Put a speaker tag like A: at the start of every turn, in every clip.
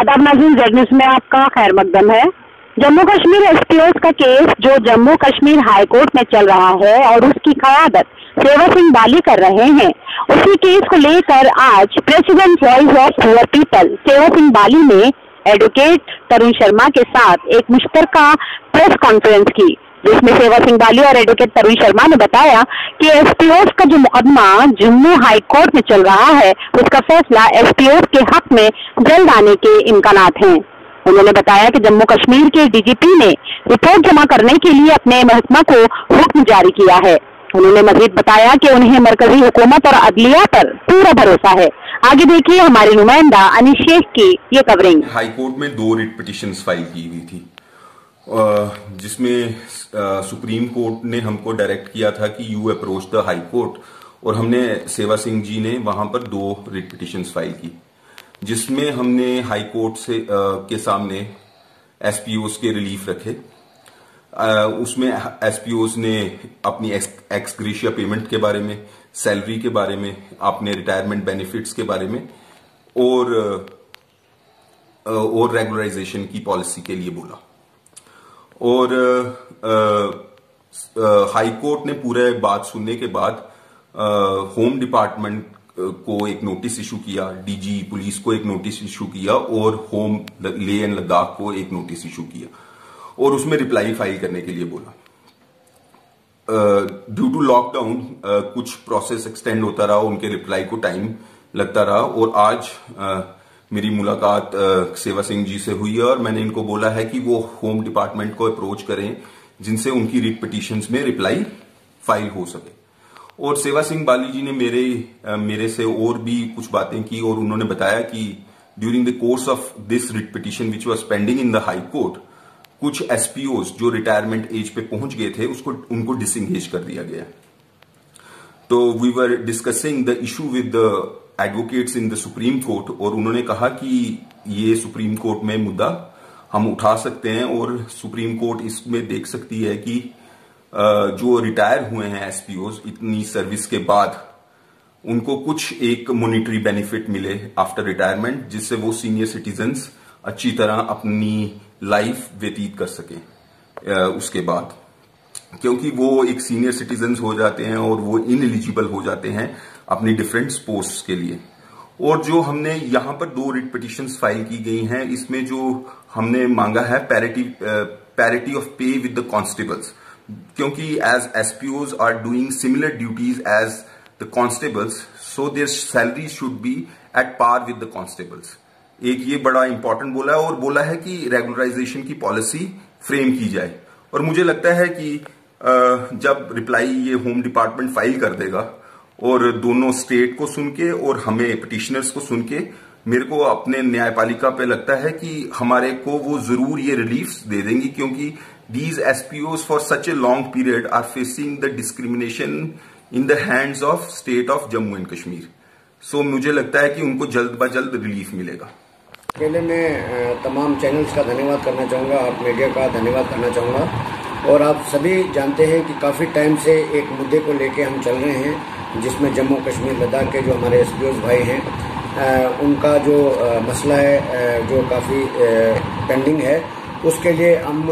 A: आदाब नाज़रीन, Z news में आपका खैर मकदम है। जम्मू कश्मीर एसपीओ का केस जो जम्मू कश्मीर हाई कोर्ट में चल रहा है और उसकी क़यादत सेवा सिंह बाली कर रहे हैं, उसी केस को लेकर आज president voice of poor people सेवा सिंह बाली ने एडवोकेट तरुण शर्मा के साथ एक मुश्तरका प्रेस कॉन्फ्रेंस की, जिसमें सेवा सिंह बाली और एडवोकेट तरुण शर्मा ने बताया कि एसपीओ का जो मुकदमा जम्मू हाई कोर्ट में चल रहा है, उसका फैसला एसपीओ के हक में जल्द आने के इम्कानात हैं। उन्होंने बताया कि जम्मू कश्मीर के डीजीपी ने रिपोर्ट जमा करने के लिए अपने महकमा को हुक्म जारी किया है। उन्होंने मजीद बताया कि उन्हें मरकजी हुकूमत और अदलिया पर पूरा भरोसा है। आगे देखिए हमारे नुमाइंदा अनीस शेख की ये कवरिंग।
B: हाई कोर्ट में 2 रिट पिटिशंस फाइल की हुई थी, जिसमें सुप्रीम कोर्ट ने हमको डायरेक्ट किया था कि you approach the high court, और हमने सेवा सिंह जी ने वहां पर 2 रिट पिटिशंस फाइल की, जिसमें हमने हाई कोर्ट से के सामने एसपीओस के रिलीफ रखे। उसमें एसपीओस ने अपनी एक्स ग्रेशिया पेमेंट के बारे में, सैलरी के बारे में, अपने रिटायरमेंट बेनिफिट्स के बारे में और रेगुलराइजेशन की पॉलिसी के लिए बोला। और हाई कोर्ट ने पूरे बात सुनने के बाद होम डिपार्टमेंट को एक नोटिस इशू किया, डीजी पुलिस को एक नोटिस इशू किया और होम लेह एंड लद्दाख को एक नोटिस इशू किया और उसमें रिप्लाई फाइल करने के लिए बोला। ड्यू टू लॉकडाउन कुछ प्रोसेस एक्सटेंड होता रहा, उनके रिप्लाई को टाइम लगता रहा और आज मेरी मुलाकात सेवा सिंह जी से हुई है और मैंने इनको बोला है कि वो होम डिपार्टमेंट को अप्रोच करें, जिनसे उनकी रिट पिटिशंस में रिप्लाई फाइल हो सके। और सेवा सिंह बाली जी ने मेरे से और भी कुछ बातें की और उन्होंने बताया कि during the course of this writ petition which was pending in the high court, कुछ एसपीओस जो रिटायरमेंट एज पे पहुंच गए थे उनको डिसंगेज कर दिया गया। तो we were discussing the issue with the advocates in the Supreme Court, और उन्होंने कहा कि ये सुप्रीम कोर्ट में मुद्दा हम उठा सकते हैं और सुप्रीम कोर्ट इसमें देख सकती है कि जो रिटायर हुए हैं एसपीओस इतनी सर्विस के बाद, उनको कुछ एक मॉनिटरी बेनिफिट मिले आफ्टर रिटायरमेंट, जिससे वो सीनियर सिटीजन्स अच्छी तरह अपनी लाइफ व्यतीत कर सके उसके बाद, क्योंकि वो एक सीनियर सिटीजन्स हो जाते हैं और वो इनएलिजिबल हो जाते हैं अपनी डिफरेंट पोस्ट के लिए। और जो हमने यहाँ पर 2 रिट पिटिशंस फाइल की गई हैं, इसमें जो हमने मांगा है parity of pay with the constables, क्योंकि as SPOs are doing similar duties as the constables, so their salary should be at par with the constables. एक ये बड़ा इंपॉर्टेंट बोला है और बोला है कि रेगुलराइजेशन की पॉलिसी फ्रेम की जाए। और मुझे लगता है कि जब रिप्लाई ये होम डिपार्टमेंट फाइल कर देगा और दोनों स्टेट को सुन के और हमें पिटिशनर्स को सुन के, मेरे को अपने न्यायपालिका पे लगता है कि हमारे को वो जरूर ये रिलीफ दे देंगी, क्योंकि these SPOs for such a long period are facing the discrimination in the hands of state of Jammu and Kashmir. So मुझे लगता है कि उनको जल्द ब जल्द रिलीफ मिलेगा।
C: पहले मैं तमाम चैनल्स का धन्यवाद करना चाहूँगा, आप मीडिया का धन्यवाद करना चाहूँगा। और आप सभी जानते हैं कि काफ़ी टाइम से एक मुद्दे को लेके हम चल रहे हैं, जिसमें जम्मू कश्मीर लद्दाख के जो हमारे एसपीओस भाई हैं, उनका जो मसला है जो काफ़ी पेंडिंग है, उसके लिए हम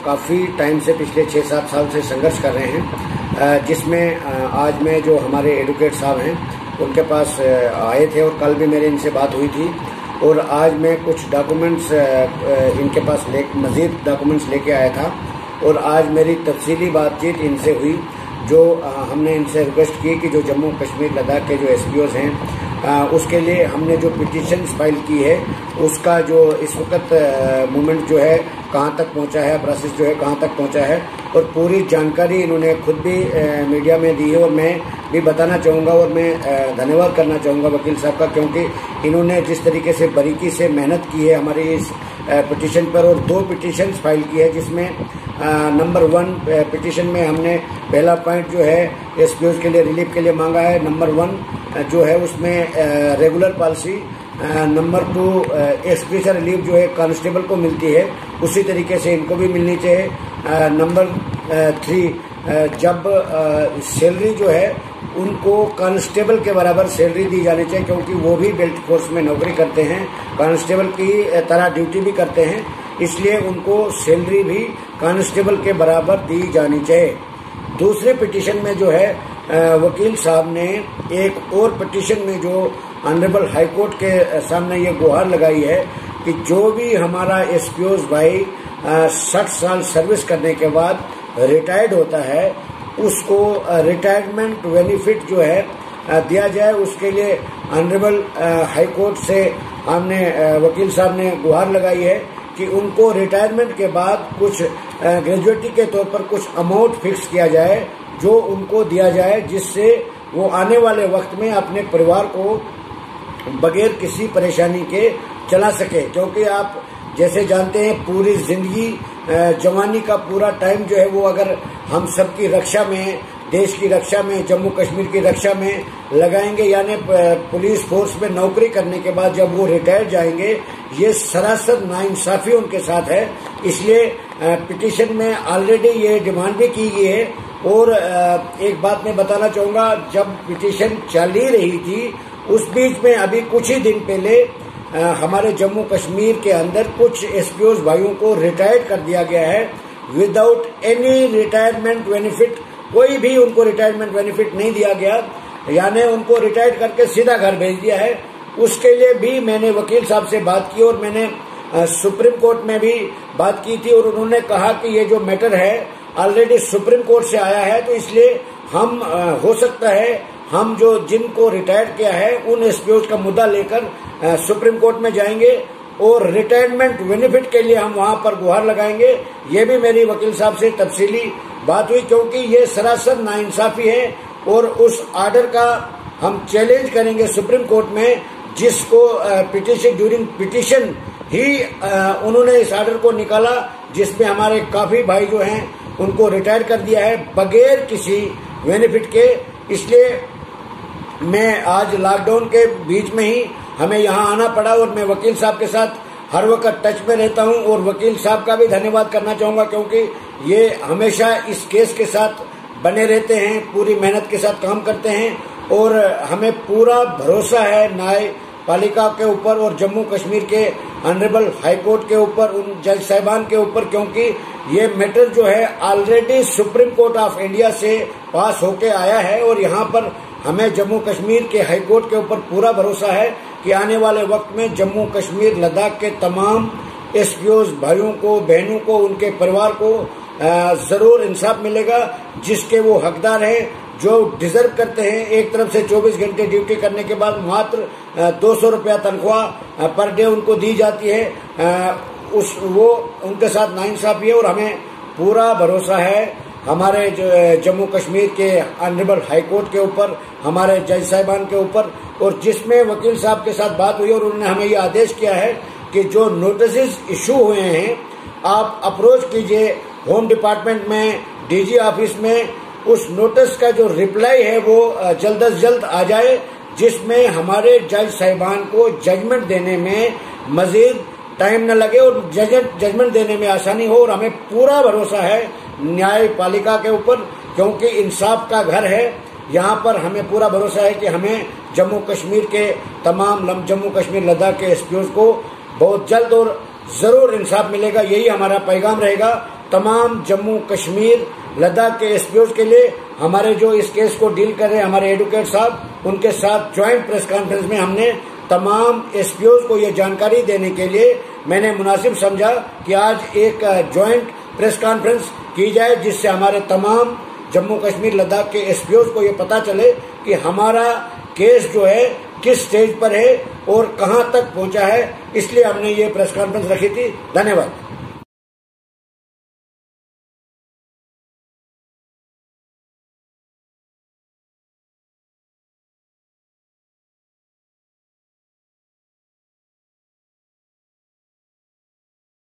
C: काफ़ी टाइम से पिछले 6-7 साल से संघर्ष कर रहे हैं, जिसमें आज में जो हमारे एडवोकेट साहब हैं उनके पास आए थे और कल भी मेरे इनसे बात हुई थी। और आज मैं कुछ डॉक्यूमेंट्स इनके पास मज़ीद डॉक्यूमेंट्स लेके आया था और आज मेरी तफसीली बातचीत इनसे हुई, जो हमने इनसे रिक्वेस्ट की कि जो जम्मू कश्मीर लद्दाख के जो एसपीओस हैं, उसके लिए हमने जो पिटिशंस फाइल की है, उसका जो इस वक्त मूवमेंट जो है कहाँ तक पहुँचा है, प्रोसेस जो है कहाँ तक पहुँचा है, और पूरी जानकारी इन्होंने खुद भी मीडिया में दी है। और मैं भी बताना चाहूँगा और मैं धन्यवाद करना चाहूँगा वकील साहब का, क्योंकि इन्होंने जिस तरीके से बारीकी से मेहनत की है हमारी इस पिटिशन पर, और 2 पिटिशंस फाइल की है, जिसमें नंबर 1 पिटिशन में हमने पहला पॉइंट जो है एसपीओस के लिए रिलीफ के लिए मांगा है। नंबर 1 जो है उसमें regular policy, number 2 excretion relief जो है कांस्टेबल को मिलती है, उसी तरीके से इनको भी मिलनी चाहिए। नंबर 3 जब सैलरी जो है उनको कांस्टेबल के बराबर सैलरी दी जानी चाहिए, क्योंकि वो भी बेल्ट फोर्स में नौकरी करते हैं, कांस्टेबल की तरह ड्यूटी भी करते हैं, इसलिए उनको सैलरी भी कांस्टेबल के बराबर दी जानी चाहिए। दूसरे पिटीशन में जो है वकील साहब ने एक और पिटीशन में जो ऑनरेबल हाई कोर्ट के सामने ये गुहार लगाई है कि जो भी हमारा एसपीओस भाई 60 साल सर्विस करने के बाद रिटायर्ड होता है उसको रिटायरमेंट बेनिफिट जो है दिया जाए। उसके लिए ऑनरेबल हाई कोर्ट से हमने वकील साहब ने गुहार लगाई है कि उनको रिटायरमेंट के बाद कुछ ग्रेजुएटी के तौर पर कुछ अमाउंट फिक्स किया जाए जो उनको दिया जाए, जिससे वो आने वाले वक्त में अपने परिवार को बगैर किसी परेशानी के चला सके। क्योंकि आप जैसे जानते हैं पूरी जिंदगी जवानी का पूरा टाइम जो है वो अगर हम सबकी रक्षा में, देश की रक्षा में, जम्मू कश्मीर की रक्षा में लगाएंगे, यानी पुलिस फोर्स में नौकरी करने के बाद जब वो रिटायर जाएंगे, ये सरासर नाइंसाफी उनके साथ है। इसलिए पिटीशन में ऑलरेडी ये डिमांड भी की गई है। और एक बात मैं बताना चाहूंगा, जब पिटीशन चल ही रही थी उस बीच में अभी कुछ ही दिन पहले हमारे जम्मू कश्मीर के अंदर कुछ एसपीओस भाइयों को रिटायर्ड कर दिया गया है विदाउट एनी रिटायरमेंट बेनिफिट। कोई भी उनको रिटायरमेंट बेनिफिट नहीं दिया गया, यानी उनको रिटायर्ड करके सीधा घर भेज दिया है। उसके लिए भी मैंने वकील साहब से बात की और मैंने सुप्रीम कोर्ट में भी बात की थी और उन्होंने कहा कि ये जो मैटर है ऑलरेडी सुप्रीम कोर्ट से आया है, तो इसलिए हम हो सकता है हम जो जिनको रिटायर किया है उन एसपीओस का मुद्दा लेकर सुप्रीम कोर्ट में जाएंगे और रिटायरमेंट बेनिफिट के लिए हम वहां पर गुहार लगाएंगे। ये भी मेरी वकील साहब से तफसीली बात हुई, क्योंकि ये सरासर नाइंसाफी है और उस आर्डर का हम चैलेंज करेंगे सुप्रीम कोर्ट में, जिसको पिटीशन ड्यूरिंग पिटीशन ही उन्होंने इस आर्डर को निकाला जिसमें हमारे काफी भाई जो हैं उनको रिटायर कर दिया है बगैर किसी बेनिफिट के। इसलिए मैं आज लॉकडाउन के बीच में ही हमें यहाँ आना पड़ा और मैं वकील साहब के साथ हर वक्त टच में रहता हूँ और वकील साहब का भी धन्यवाद करना चाहूंगा, क्योंकि ये हमेशा इस केस के साथ बने रहते हैं, पूरी मेहनत के साथ काम करते हैं और हमें पूरा भरोसा है न्यायपालिका के ऊपर और जम्मू कश्मीर के ऑनरेबल हाई कोर्ट के ऊपर, उन जज साहिबान के ऊपर, क्योंकि ये मैटर जो है already supreme court of India से पास होके आया है और यहाँ पर हमें जम्मू कश्मीर के हाई कोर्ट के ऊपर पूरा भरोसा है कि आने वाले वक्त में जम्मू कश्मीर लद्दाख के तमाम एसपीओस भाइयों को, बहनों को, उनके परिवार को जरूर इंसाफ मिलेगा, जिसके वो हकदार हैं, जो डिजर्व करते हैं। एक तरफ से 24 घंटे ड्यूटी करने के बाद मात्र 200 रुपया तनख्वाह पर डे उनको दी जाती है, वो उनके साथ नाइंसाफी है और हमें पूरा भरोसा है हमारे जम्मू कश्मीर के ऑनरेबल हाई कोर्ट के ऊपर, हमारे जज साहिबान के ऊपर। और जिसमें वकील साहब के साथ बात हुई और उन्होंने हमें ये आदेश किया है कि जो नोटिस इशू हुए हैं आप अप्रोच कीजिए होम डिपार्टमेंट में, डीजी ऑफिस में, उस नोटिस का जो रिप्लाई है वो जल्द अज जल्द आ जाए, जिसमें हमारे जज साहिबान को जजमेंट देने में मजीद टाइम न लगे और जजमेंट देने में आसानी हो। और हमें पूरा भरोसा है न्यायपालिका के ऊपर, क्योंकि इंसाफ का घर है यहाँ पर। हमें पूरा भरोसा है कि हमें जम्मू कश्मीर के तमाम जम्मू कश्मीर लद्दाख के एसपीओस को बहुत जल्द और जरूर इंसाफ मिलेगा। यही हमारा पैगाम रहेगा तमाम जम्मू कश्मीर लद्दाख के एसपीओस के लिए। हमारे जो इस केस को डील कर रहे हैं हमारे एडवोकेट साहब, उनके साथ ज्वाइंट प्रेस कॉन्फ्रेंस में हमने तमाम एसपीओस को ये जानकारी देने के लिए मैंने मुनासिब समझा कि आज एक ज्वाइंट प्रेस कॉन्फ्रेंस की जाए, जिससे हमारे तमाम जम्मू कश्मीर लद्दाख के एसपीओस को ये पता चले कि हमारा केस जो है किस स्टेज पर है और कहां तक पहुंचा है। इसलिए हमने ये प्रेस कॉन्फ्रेंस रखी थी। धन्यवाद।